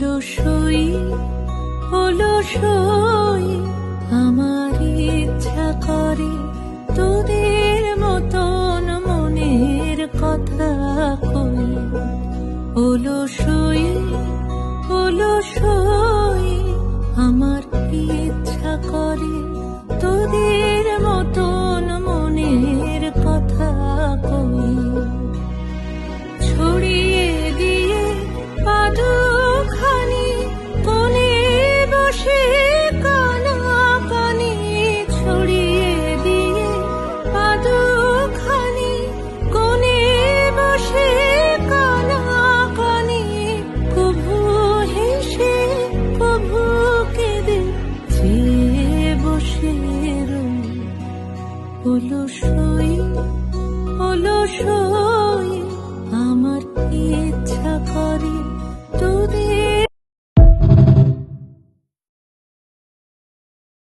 সই হলো সই, আমার ইচ্ছা করে তোদের মতন মনের কথা কই। হলো সই হলো সই, আমার ইচ্ছা করে তোদের মতন